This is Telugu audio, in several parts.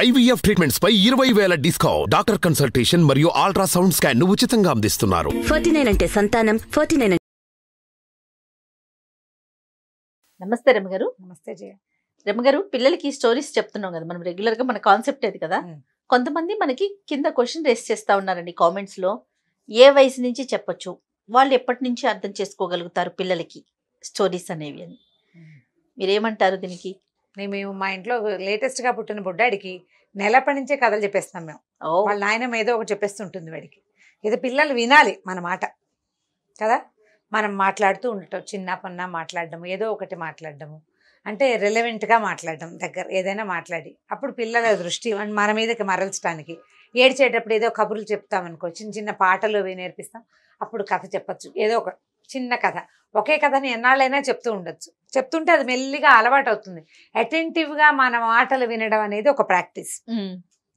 IVF ట్రీట్మెంట్స్ పై 20,000 డిస్కౌంట్. డాక్టర్ కన్సల్టేషన్ మరియు అల్ట్రాసౌండ్ స్కాన్ ను ఉచితంగా అందిస్తున్నారు. 49 అంటే సంతానం 49. నమస్తే రమగారు. నమస్తే జయ. రమగారు, పిల్లలకి స్టోరీస్ చెప్తున్నాం కదా మనం, రెగ్యులర్ గా మన కాన్సెప్ట్ అది కదా. కొంతమంది మనకి కింద క్వశ్చన్ రేస్ చేస్తా ఉన్నారండి కామెంట్స్ లో, ఏ వయసు నుంచి చెప్పొచ్చు, వాళ్ళు ఎప్పటి నుంచి అర్థం చేసుకోగలుగుతారు పిల్లలకి స్టోరీస్ అనేవి అని. మీరేమంటారు దీనికి? మేము మా ఇంట్లో లేటెస్ట్ గా పుట్టిన బుడ్డాడికి నెలప్పటి నుంచే కథలు చెప్పేస్తాం మేము. వాళ్ళ నాయనమ్మ ఏదో ఒకటి చెప్పేస్తుంటుంది వాడికి. ఇది పిల్లలు వినాలి మన మాట కదా. మనం మాట్లాడుతూ ఉండటం, చిన్న పన్న మాట్లాడడము, ఏదో ఒకటి మాట్లాడడము, అంటే రెలవెంట్గా మాట్లాడడం, దగ్గర ఏదైనా మాట్లాడి అప్పుడు పిల్లల దృష్టి మన మీదకి మరల్చడానికి. ఏడ్చేటప్పుడు ఏదో కబుర్లు చెప్తామనుకో, చిన్న చిన్న పాటలు అవి నేర్పిస్తాం, అప్పుడు కథ చెప్పచ్చు. ఏదో ఒక చిన్న కథ, ఒకే కథని ఎన్నాళ్ళైనా చెప్తూ ఉండొచ్చు. చెప్తుంటే అది మెల్లిగా అలవాటు అవుతుంది. అటెంటివ్గా మన మాటలు వినడం అనేది ఒక ప్రాక్టీస్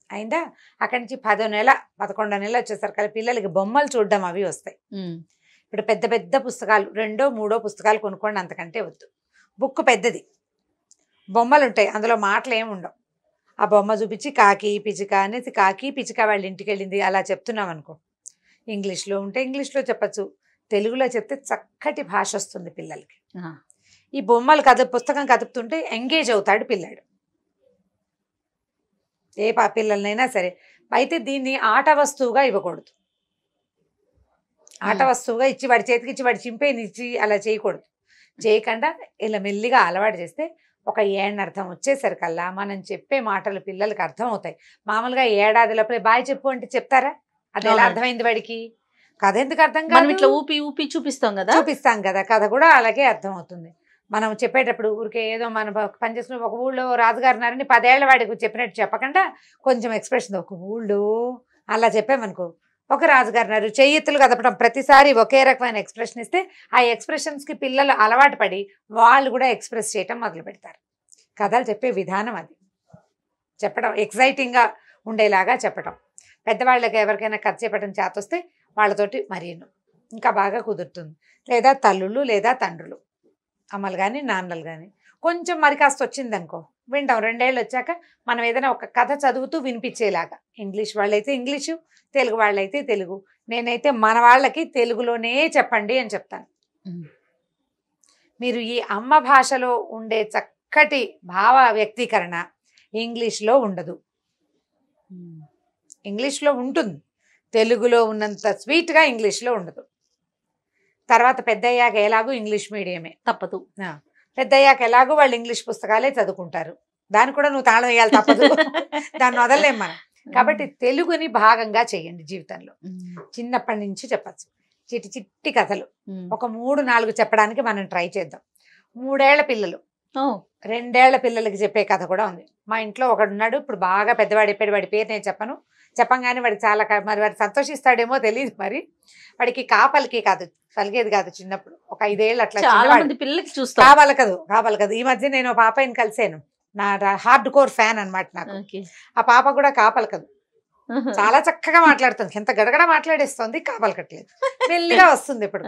అయిందా. అక్కడి నుంచి 10వ నెల 11వ నెల వచ్చేసరికి పిల్లలకి బొమ్మలు చూడడం అవి వస్తాయి. ఇప్పుడు పెద్ద పెద్ద పుస్తకాలు 2, 3 పుస్తకాలు కొనుక్కోండి, అంతకంటే వద్దు. బుక్ పెద్దది, బొమ్మలు ఉంటాయి, అందులో మాటలు ఏమి ఉండవు. ఆ బొమ్మ చూపించి కాకి పిచిక అనేసి, కాకి పిచిక వాళ్ళ ఇంటికి వెళ్ళింది అలా చెప్తున్నాం అనుకో. ఇంగ్లీష్లో ఉంటే ఇంగ్లీష్లో చెప్పచ్చు, తెలుగులో చెప్తే చక్కటి భాష వస్తుంది పిల్లలకి. ఈ బొమ్మలు పుస్తకం కదుపుతుంటే ఎంగేజ్ అవుతాడు పిల్లాడు, ఏ పిల్లలనైనా సరే. అయితే దీన్ని ఆట వస్తువుగా ఇవ్వకూడదు. ఆట వస్తువుగా ఇచ్చి వాడి చేతికి ఇచ్చి వాడి చింపేనిచ్చి అలా చేయకూడదు. చేయకుండా ఇలా మెల్లిగా అలవాటు చేస్తే ఒక ఏడర్థం వచ్చేసరికల్లా మనం చెప్పే మాటలు పిల్లలకి అర్థం అవుతాయి. మామూలుగా ఏడాది లోపలే బాయ్ చెప్పు అంటే చెప్తారా? అది ఎలా అర్థమైంది వాడికి? కథ ఎందుకు అర్థం కాదు? ఇట్లా ఊపి ఊపి చూపిస్తాం కదా, కథ కూడా అలాగే అర్థం అవుతుంది. మనం చెప్పేటప్పుడు ఊరికే ఏదో మన పనిచేస్తున్న ఒక ఊళ్ళో రాజుగారు ఉన్నారని 10 ఏళ్ల వాడికి చెప్పినట్టు చెప్పకుండా కొంచెం ఎక్స్ప్రెషన్, ఒక ఊళ్ళో అలా చెప్పామనుకో, ఒక రాజుగారు ఉన్నారు, చెయ్యెత్తులు కదపడం, ప్రతిసారి ఒకే రకమైన ఎక్స్ప్రెషన్ ఇస్తే ఆ ఎక్స్ప్రెషన్స్కి పిల్లలు అలవాటు పడి వాళ్ళు కూడా ఎక్స్ప్రెస్ చేయటం మొదలు పెడతారు. కథలు చెప్పే విధానం అది. చెప్పడం ఎక్సైటింగ్గా ఉండేలాగా చెప్పడం. పెద్దవాళ్ళకి ఎవరికైనా కథ చెప్పడం చేతొస్తే వాళ్ళతోటి మరీను ఇంకా బాగా కుదురుతుంది. లేదా తల్లులు లేదా తండ్రులు, అమ్మలు కానీ నాన్నలు కానీ కొంచెం మరి కాస్త వచ్చిందనుకో వింటాం. 2 ఏళ్ళు వచ్చాక మనం ఏదైనా ఒక కథ చదువుతూ వినిపించేలాగా, ఇంగ్లీష్ వాళ్ళైతే ఇంగ్లీషు, తెలుగు వాళ్ళైతే తెలుగు. నేనైతే మన వాళ్ళకి తెలుగులోనే చెప్పండి అని చెప్తాను. మీరు ఈ అమ్మ భాషలో ఉండే చక్కటి భావ వ్యక్తీకరణ ఇంగ్లీష్లో ఉండదు. ఇంగ్లీష్లో ఉంటుంది, తెలుగులో ఉన్నంత స్వీట్గా ఇంగ్లీష్లో ఉండదు. తర్వాత పెద్దయ్యాక ఎలాగూ ఇంగ్లీష్ మీడియమే తప్పదు. పెద్దయ్యాక ఎలాగో వాళ్ళు ఇంగ్లీష్ పుస్తకాలే చదువుకుంటారు, దాన్ని కూడా నువ్వు తాళం వేయాలి తప్పదు, దాన్ని వదలలేం మనం. కాబట్టి తెలుగుని భాగంగా చేయండి జీవితంలో. చిన్నప్పటి నుంచి చెప్పచ్చు చిట్టి చిట్టి కథలు, ఒక 3-4 చెప్పడానికి మనం ట్రై చేద్దాం. 3 ఏళ్ల పిల్లలు, 2 ఏళ్ల పిల్లలకి చెప్పే కథ కూడా ఉంది. మా ఇంట్లో ఒకడు ఉన్నాడు, ఇప్పుడు బాగా పెద్దవాడు చెప్పాడు, వాడి పేరు నేను చెప్పంగానే వాడికి చాలా మరి వాడు సంతోషిస్తాడేమో తెలియదు. మరి వాడికి కాపలికి కాదు, పలికేది కాదు. చిన్నప్పుడు ఒక 5 ఏళ్ళు అట్లా పిల్లలకి కాపలకదు. ఈ మధ్య నేను పాపని కలిసాను, నా హార్డ్ కోర్ ఫ్యాన్ అనమాట నాకు. ఆ పాప కూడా కాపలకదు, చాలా చక్కగా మాట్లాడుతుంది, ఎంత గడగడ మాట్లాడేస్తుంది, కాపలకట్లేదు, మెల్లిగా వస్తుంది. ఇప్పుడు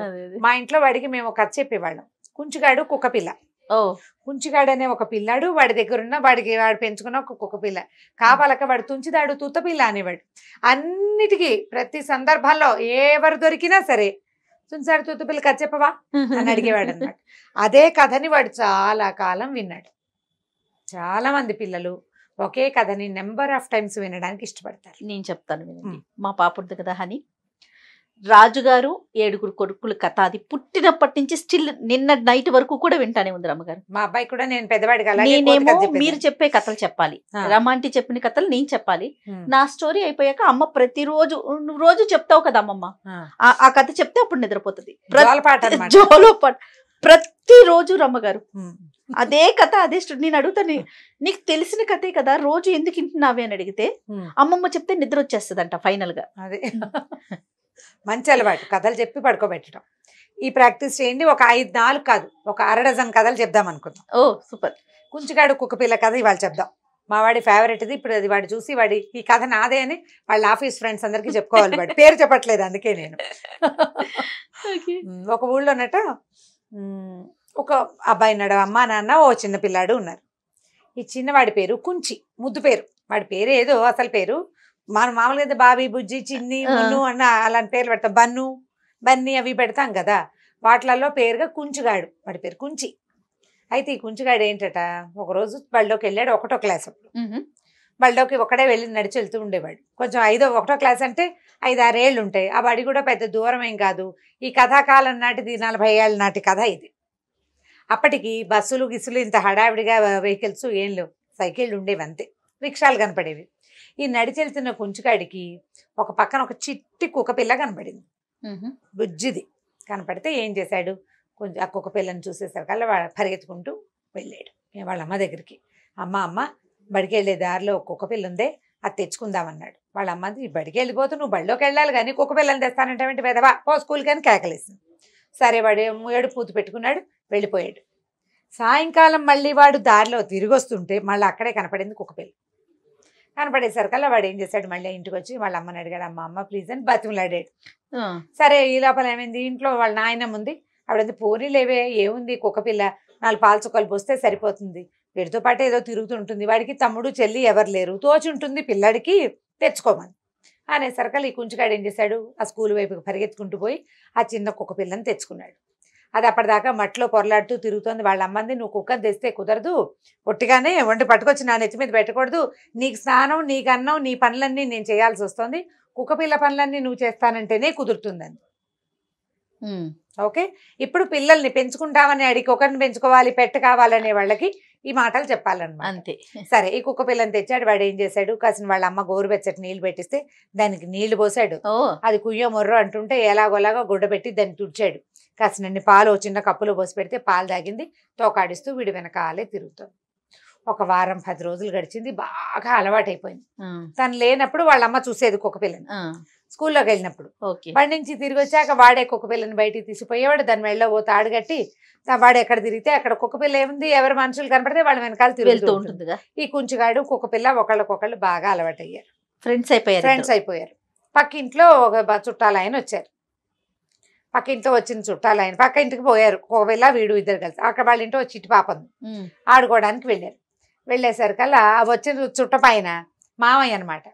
మా ఇంట్లో వాడికి మేము కథ చెప్పేవాళ్ళం. కుంచుగాడు కుక్కపిల్ల. కుంచిగాడు అనే ఒక పిల్లాడు, వాడి దగ్గర ఉన్న వాడు పెంచుకున్న ఒక కుక్క పిల్ల. కాపాలక వాడు తుంచిదాడు తుత్తపిల్ల అనేవాడు. అన్నిటికీ ప్రతి సందర్భంలో ఎవరు దొరికినా సరే తుంచాడు తుత్తపిల్ల కథ చెప్పవా అని అడిగేవాడు అనమాట. అదే కథని వాడు చాలా కాలం విన్నాడు. చాలా మంది పిల్లలు ఒకే కథని నెంబర్ ఆఫ్ టైమ్స్ వినడానికి ఇష్టపడతారు. నేను చెప్తాను వినండి. మా పాప ఉంది కదా హని, రాజుగారు 7 కొడుకుల కథ, అది పుట్టినప్పటి నుంచి స్టిల్ నిన్న నైట్ వరకు కూడా వింటానే ఉంది రమ్మగారు. మా అబ్బాయి కూడా నేను పెద్దవాడికి మీరు చెప్పే కథలు చెప్పాలి, రమాంటి చెప్పిన కథలు నేను చెప్పాలి. నా స్టోరీ అయిపోయాక అమ్మ రోజు చెప్తావు కదా అమ్మమ్మ, ఆ కథ చెప్తే అప్పుడు నిద్రపోతుంది. ప్రతిరోజు రమ్మగారు అదే కథ అదే స్టోరీ. నేను అడుగుతాను, నీకు తెలిసిన కథే కదా, రోజు ఎందుకు వింటున్నావే అని అడిగితే అమ్మమ్మ చెప్తే నిద్ర వచ్చేస్తుందంట ఫైనల్ గా. అదే మంచి అలవాటు, కథలు చెప్పి పడుకోబెట్టడం. ఈ ప్రాక్టీస్ చేయండి. ఒక 5-4 కాదు, ఒక 1/2 డజన్ కథలు చెప్దాం అనుకుందాం. ఓ సూపర్. కుంచుగాడు కుక్కపిల్ల కథ ఇవాళ చెప్దాం. మా వాడి ఫేవరెట్ ఇది. ఇప్పుడు అది వాడు చూసి వాడి ఈ కథ నాదే అని వాళ్ళ ఆఫీస్ ఫ్రెండ్స్ అందరికీ చెప్పుకోవాలి. వాడి పేరు చెప్పట్లేదు అందుకే నేను. ఒక ఊళ్ళోనట ఒక అబ్బాయి ఉన్నాడు, అమ్మ నాన్న ఓ చిన్న పిల్లాడు ఉన్నారు. ఈ చిన్నవాడి పేరు కుంచి, ముద్దు పేరు. వాడి పేరు ఏదో అసలు పేరు, మనం మామూలుగా అయితే బాబీ, బుజ్జి, చిన్ని, మున్ను అన్న అలాంటి పేర్లు పెడతాం, బన్ను, బన్నీ అవి పెడతాం కదా. వాటిలలో పేరుగా కుంచుగాడు, వాడి పేరు కుంచి. అయితే ఈ కుంచుగాడు ఏంటట, ఒకరోజు బళ్ళోకి వెళ్ళాడు, 1వ క్లాస్ అప్పుడు. బళ్ళోకి ఒకడే వెళ్ళి నడిచి వెళ్తూ ఉండేవాడు. కొంచెం 1వ క్లాస్ అంటే 5-6 ఏళ్ళు ఉంటాయి. ఆ బడి కూడా పెద్ద దూరం ఏం కాదు. ఈ కథాకాలం నాటిది 40 ఏళ్ళ నాటి కథ ఇది. అప్పటికి బస్సులు గిస్సులు ఇంత హడావిడిగా వెహికల్స్ ఏం లేవు, సైకిళ్ళు ఉండేవి అంతే, రిక్షాలు కనపడేవి. ఈ నడిచి వెళ్తున్న కుంచుగాడికి ఒక పక్కన ఒక చిట్టి కుక్క పిల్ల కనపడింది, బుజ్జిది. కనపడితే ఏం చేశాడు, కొంచెం ఆ కుక్క పిల్లని చూసేసరికల్లా పరిగెత్తుకుంటూ వెళ్ళాడు వాళ్ళ అమ్మ దగ్గరికి. అమ్మ బడికి వెళ్ళే దారిలో ఒక కుక్క పిల్ల ఉందే, అది తెచ్చుకుందామన్నాడు. వాళ్ళ అమ్మది, బడికి వెళ్ళిపోతూ నువ్వు బడిలోకి వెళ్ళాలి కానీ కుక్క పిల్లని తెస్తానంటే వెదవా, పో స్కూల్కి అని కేకలేసింది. సరే వాడు ఏడు పూత పెట్టుకున్నాడు, వెళ్ళిపోయాడు. సాయంకాలం మళ్ళీ వాడు దారిలో తిరిగి వస్తుంటే మళ్ళీ అక్కడే కనపడింది కుక్క పిల్ల. కనపడేసరికల్లా వాడు ఏం చేశాడు, మళ్ళీ ఇంటికి వచ్చి వాళ్ళ అమ్మని అడిగాడు, అమ్మ ప్లీజ్ అని బతిమలాడాడు. సరే ఈ లోపల ఏమైంది, ఇంట్లో వాళ్ళ నాయనమ్మ ఉంది. ఆవిడంది, పోనీలేవే ఏముంది, కుక్కపిల్ల 4 పాలు చుక్కలు పోస్తే సరిపోతుంది, వీడితో పాటు ఏదో తిరుగుతుంటుంది, వాడికి తమ్ముడు చెల్లి ఎవరు లేరు, తోచి ఉంటుంది పిల్లాడికి, తెచ్చుకోమని అనేసరికల్ ఈ కుంచుగాడు ఏం చేశాడు, ఆ స్కూల్ వైపుకి పరిగెత్తుకుంటూ పోయి ఆ చిన్న కుక్క పిల్లని తెచ్చుకున్నాడు. అది అప్పటిదాకా మట్లో పొరలాడుతూ తిరుగుతోంది. వాళ్ళ అమ్మంది, నువ్వు కుక్కని తెస్తే కుదరదు, ఒట్టిగానే వండి పట్టుకొచ్చి నా నెత్తి మీద పెట్టకూడదు, నీకు స్నానం, నీకు అన్నం, నీ పనులన్నీ నేను చేయాల్సి వస్తుంది, కుక్కపిల్ల పనులన్నీ నువ్వు చేస్తానంటేనే కుదురుతుందని. ఓకే, ఇప్పుడు పిల్లల్ని పెంచుకుంటామని అడిగి ఒకరిని పెంచుకోవాలి, పెట్ కావాలనే వాళ్ళకి ఈ మాటలు చెప్పాలన్నమాట. అంతే. సరే ఈ కుక్క పిల్లని తెచ్చాడు. వాడు ఏం చేశాడు, కాసిన వాళ్ళ అమ్మ గోరువెచ్చటి నీళ్లు పెట్టిస్తే దానికి నీళ్లు పోసాడు. అది కుయ్యో మొర్రో అంటుంటే ఎలాగోలాగా గుడ్డ పెట్టి దాన్ని తుడిచాడు. కాసినన్ని పాలు చిన్న కప్పులో పోసి పెడితే పాలు తాగింది, తోకాడిస్తూ వీడి వెనకాలే తిరుగుతుంది. 1 వారం 10 రోజులు గడిచింది, బాగా అలవాటైపోయింది. తను లేనప్పుడు వాళ్ళ అమ్మ చూసేది కుక్క పిల్లని. స్కూల్లోకి వెళ్ళినప్పుడు బడి నుంచి తిరిగి వచ్చాక వాడే కుక్క పిల్లని బయటికి తీసిపోయేవాడు. దాని మెళ్ళో ఓ తాడు కట్టి వాడు ఎక్కడ తిరిగితే అక్కడ కుక్క పిల్ల ఏముంది, ఎవరు మనుషులు కనపడితే వాళ్ళ వెనకాల తిరుగుతూ ఉంటుంది. ఈ కుంచుగాడు కుక్క పిల్ల ఒకళ్ళకొకళ్ళు బాగా అలవాటయ్యారు, ఫ్రెండ్స్ అయిపోయారు. పక్కింట్లో ఒక చుట్టాలు ఆయన వచ్చారు. పక్కింట్లో వచ్చిన చుట్టాలు ఆయన పక్క ఇంటికి పోయారు. ఒక పిల్ల వీడు ఇద్దరు కలిసి అక్కడ వాళ్ళ ఇంట్లో చిట్టి పాప ఉంది, ఆడుకోవడానికి వెళ్ళారు. వెళ్ళేసరికల్లా వచ్చిన చుట్ట పైన మామయ్య అనమాట.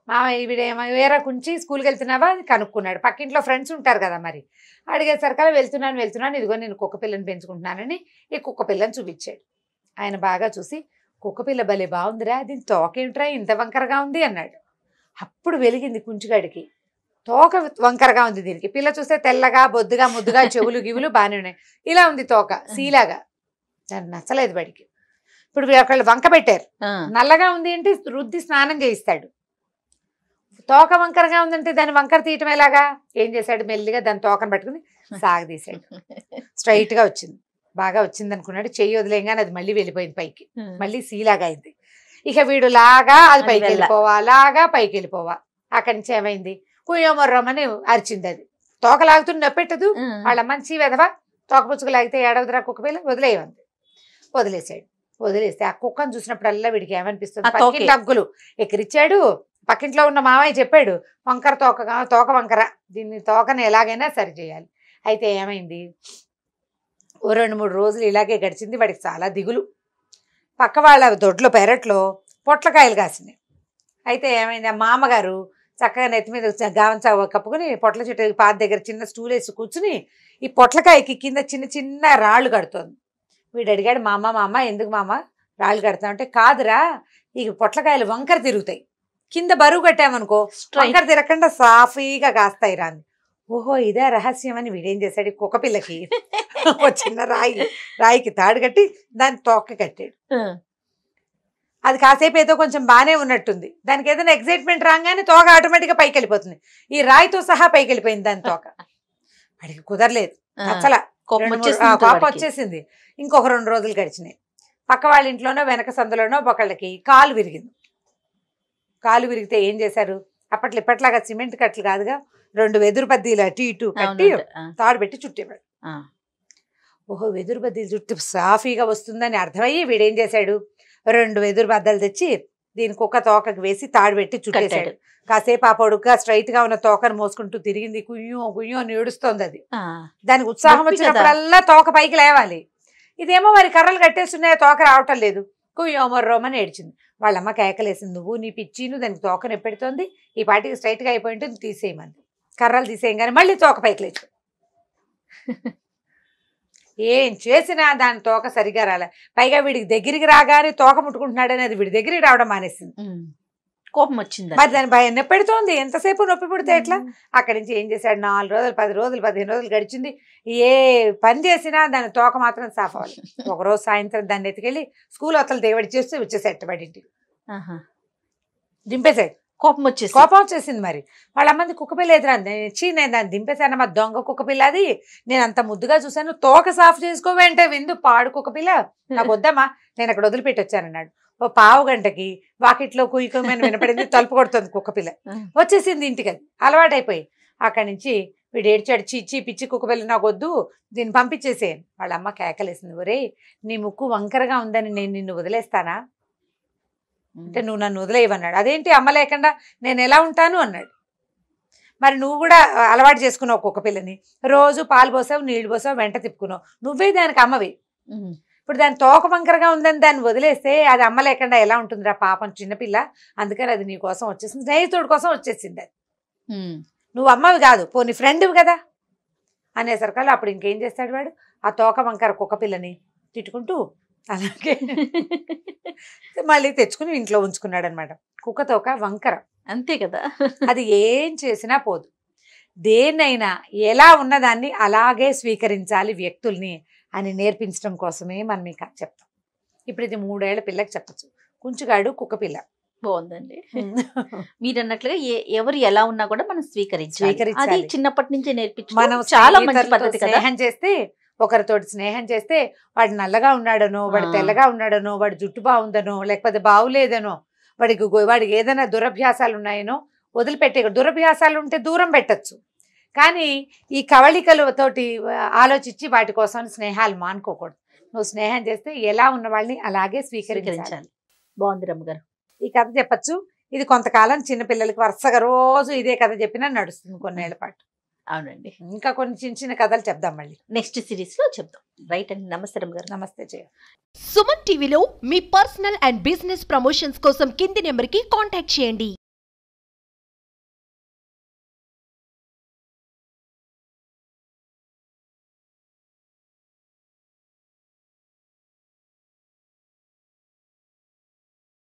మామయ్య వీడేమో వేరే కుంచి స్కూల్కి వెళ్తున్నావా అని కనుక్కున్నాడు. పక్కింట్లో ఫ్రెండ్స్ ఉంటారు కదా, మరి అడిగేసరికల్లా వెళ్తున్నాను, ఇదిగో నేను కుక్క పిల్లని పెంచుకుంటున్నానని ఈ కుక్క పిల్లని చూపించాడు. ఆయన బాగా చూసి, కుక్క పిల్ల భలే బాగుందిరా, దీని తోకేమిట్రా ఇంత వంకరగా ఉంది అన్నాడు. అప్పుడు వెలిగింది కుంచుగాడికి, తోక వంకరగా ఉంది దీనికి, పిల్ల చూస్తే తెల్లగా బొద్దుగా ముద్దుగా చెవులు గివులు బాగానే ఉన్నాయి, ఇలా ఉంది తోక సీలాగా. దాన్ని నచ్చలేదు వాడికి. ఇప్పుడు ఒకళ్ళు వంక పెట్టారు, నల్లగా ఉంది అంటే రుద్ది స్నానం చేయిస్తాడు, తోక వంకరగా ఉందంటే దాన్ని వంకర తీయటం ఎలాగా. ఏం చేశాడు, మెల్లిగా దాని తోకను పట్టుకుని సాగదీశాడు. స్ట్రైట్ గా వచ్చింది, బాగా వచ్చింది అనుకున్నాడు. చెయ్యి వదిలేగానే అది మళ్ళీ వెళ్ళిపోయింది పైకి, మళ్ళీ సీలాగా అయింది. ఇక వీడు లాగా అది పైకి వెళ్ళిపోవా, లాగా పైకి వెళ్ళిపోవా. అక్కడి నుంచి ఏమైంది, కుయ్యమర్రమని అరిచింది. అది తోక లాగుతుని నప్పెట్టదు. వాళ్ళ మంచి వెధవా, తోక పుచ్చుకు లాగితే ఏడవదురా కుక్క పిల్ల, వదిలేయమంది. వదిలేసాడు. వదిలేస్తే ఆ కుక్కను చూసినప్పుడల్లా వీడికి ఏమనిపిస్తుంది, పక్కింటి అగ్గులు ఎక్కిరిచ్చాడు. పక్కింట్లో ఉన్న మామయ్య చెప్పాడు, వంకర తోక వంకర, దీన్ని తోకను ఎలాగైనా సరి చేయాలి. అయితే ఏమైంది, ఓ 2-3 రోజులు ఇలాగే గడిచింది. వాడికి చాలా దిగులు. పక్క వాళ్ళ దొడ్లో పెరట్లో పొట్లకాయలు కాసినాయి. అయితే ఏమైంది, ఆ మామగారు చక్కగా నెత్తి మీద గావంచా కప్పుకుని పొట్ల చెట్టు పాత దగ్గర చిన్న స్టూల్ వేసి కూర్చుని ఈ పొట్లకాయకి కింద చిన్న చిన్న రాళ్ళు కడుతోంది. వీడు అడిగాడు, మామ ఎందుకు మామ రాళ్ళు కడతాం అంటే, కాదురా ఈ పొట్లకాయలు వంకర తిరుగుతాయి, కింద బరువు కట్టామనుకో వంకర తిరగకుండా సాఫీగా కాస్తాయి రాని. ఓహో ఇదే రహస్యం అని వీడేం చేశాడు, కుక్క పిల్లకి ఒక చిన్న రాయికి తాడు కట్టి దాన్ని తోక కట్టాడు. అది కాసేపు ఏదో కొంచెం బాగానే ఉన్నట్టుంది, దానికి ఏదైనా ఎగ్జైట్మెంట్ రాగానే తోక ఆటోమేటిక్గా పైకి వెళ్ళిపోతుంది. ఈ రాయితో సహా పైకి వెళ్ళిపోయింది దాని తోక. వాడికి కుదరలేదు, అసలు కోపం వచ్చేసింది. ఇంకొక 2 రోజులు గడిచినాయి. పక్క వాళ్ళ ఇంట్లోనో వెనక సందులోనో ఒకళ్ళకి కాలు విరిగింది. కాలు విరిగితే ఏం చేశారు, అప్పట్లో ఇప్పట్లాగా సిమెంట్ కట్టలు కాదుగా, 2 వెదురు బద్దీలు అటు ఇటు కట్టి తాడు పెట్టి చుట్టేవాడు. ఓహో వెదురు బద్దీలు చుట్టి సాఫీగా వస్తుందని అర్థమయ్యి వీడేం చేశాడు, 2 వెదురు బద్దలు తెచ్చి దీనికి ఒక తోకకి వేసి తాడు పెట్టి చుట్టేశాడు. కాసేపు ఆ పొడుగ్గా స్ట్రైట్ గా ఉన్న తోకను మోసుకుంటూ తిరిగింది. కుయ్యో అని ఏడుస్తోంది అది. దానికి ఉత్సాహం వచ్చినప్పుడల్లా తోక పైకి లేవాలి. ఇదేమో మరి కర్రలు కట్టేస్తున్నాయి, తోక రావటం లేదు. కుయ్యోమర్రోమని ఏడ్చింది. వాళ్ళమ్మ కేకలేసింది, నువ్వు నీ పిచ్చిను దానికి తోక నొప్పెడుతోంది, ఈ పాటికి స్ట్రైట్గా అయిపోయి ఉంటుంది, తీసేయమంది. కర్రలు తీసేయంగానే మళ్ళీ తోక పైకి లేచు. ఏం చేసినా దాని తోక సరిగా రాలే. పైగా వీడికి దగ్గరికి రాగానే తోక ముట్టుకుంటున్నాడు అనేది వీడి దగ్గరికి రావడం మానేసింది. కోపం వచ్చింది. మరి దాని భయం నొప్పెడుతోంది, ఎంతసేపు నొప్పి పుడితే ఎట్లా? అక్కడి నుంచి ఏం చేశాడు, 4 రోజులు 10 రోజులు 15 రోజులు గడిచింది. ఏ పని చేసినా దాని తోక మాత్రం సాఫ్ అవ్వాలి. ఒకరోజు సాయంత్రం దాన్ని ఎత్తుకెళ్ళి స్కూల్ అవతల దేవడి చేస్తూ వచ్చేసేట వాడింటికి దింపేసాడు. కోపం వచ్చేసింది. మరి వాళ్ళ అమ్మది కుక్కపిల్ల ఎదురంది. నేను దాన్ని దింపేశాను, మా దొంగ కుక్కపిల్ల అది, నేను అంత ముద్దుగా చూశాను, తోక సాఫ్ చేసుకోవేంటే విందు పాడు కుక్కపిల్ల, నాకు వద్దమ్మా, నేను అక్కడ వదిలిపెట్టి వచ్చానన్నాడు. ఓ పావు గంటకి వాకిట్లో కుయ్యమని వినపడింది, తలుపు కొడుతుంది కుక్కపిల్ల. వచ్చేసింది ఇంటికి, అది అలవాటైపోయి. అక్కడి నుంచి వీడు ఏడ్చాడు, చీచి పిచ్చి కుక్కపిల్ల నాకు వద్దు, దీన్ని పంపించేసేయను. వాళ్ళ అమ్మ కేకలేసింది, ఒరే నీ ముక్కు వంకరగా ఉందని నేను నిన్ను వదిలేస్తానా అంటే, నువ్వు నన్ను వదిలేయవన్నాడు. అదేంటి అమ్మ లేకుండా నేను ఎలా ఉంటాను అన్నాడు. మరి నువ్వు కూడా అలవాటు చేసుకున్నావు కుక్కపిల్లని, రోజు పాలు పోసావు నీళ్లు పోసావు వెంట తిప్పుకున్నావు, నువ్వే దానికి అమ్మవి. ఇప్పుడు దాని తోక వంకరగా ఉందని దాన్ని వదిలేస్తే అది అమ్మ లేకుండా ఎలా ఉంటుందిరా పాపం చిన్నపిల్ల, అందుకని అది నీ కోసం వచ్చేసింది, స్నేహితుడి కోసం వచ్చేసింది. అది నువ్వు అమ్మవి కాదు, పోనీ ఫ్రెండ్వి కదా అనేసరికల్లా అప్పుడు ఇంకేం చేస్తాడు వాడు, ఆ తోక వంకర కుక్కపిల్లని తిట్టుకుంటూ అలాగే మళ్ళీ తెచ్చుకుని ఇంట్లో ఉంచుకున్నాడు అనమాట. కుక్కతోక వంకర అంతే కదా, అది ఏం చేసినా పోదు. దేన్నైనా ఎలా ఉన్నదాన్ని అలాగే స్వీకరించాలి వ్యక్తుల్ని అని నేర్పించడం కోసమే మనం మీకు చెప్తాం. ఇప్పుడు ఇది 3 ఏళ్ల పిల్లకి చెప్పచ్చు, కుంచుగాడు కుక్కపిల్ల. బాగుందండి. మీరు అన్నట్లుగా ఎవరు ఎలా ఉన్నా కూడా మనం స్వీకరించాలి. అది చిన్నప్పటి నుంచే నేర్పించి మనం చాలా మంచి పద్ధతి కదా. స్నేహం చేస్తే, ఒకరితోటి స్నేహం చేస్తే వాడు నల్లగా ఉన్నాడనో, వాడు తెల్లగా ఉన్నాడనో, వాడు జుట్టు బాగుందనో, లేకపోతే బాగులేదనో, వాడికి ఏదైనా దురభ్యాసాలు ఉన్నాయనో వదిలిపెట్టే. దురభ్యాసాలు ఉంటే దూరం పెట్టచ్చు, కానీ ఈ కవళికలతోటి ఆలోచించి వాటి కోసం స్నేహాలు మానుకోకూడదు. నువ్వు స్నేహం చేస్తే ఎలా ఉన్న వాళ్ళని అలాగే స్వీకరించాలి. బాగుంది రమ్మగారు. ఈ కథ చెప్పచ్చు. ఇది కొంతకాలం చిన్నపిల్లలకి వరుసగా రోజు ఇదే కథ చెప్పినా నడుస్తుంది కొన్నేళ్ల పాటు. అవునండి. ఇంకా కొన్ని చిన్న కథలు చెప్దాం మళ్ళీ నెక్స్ట్ సిరీస్ లో చెప్దాం. రైట్ అండి. నమస్తే రమ్మగారు. నమస్తే జయ. సుమన్ టీవీలో మీ పర్సనల్ అండ్ బిజినెస్ ప్రమోషన్స్ కోసం కింది నెంబర్కి కాంటాక్ట్ చేయండి.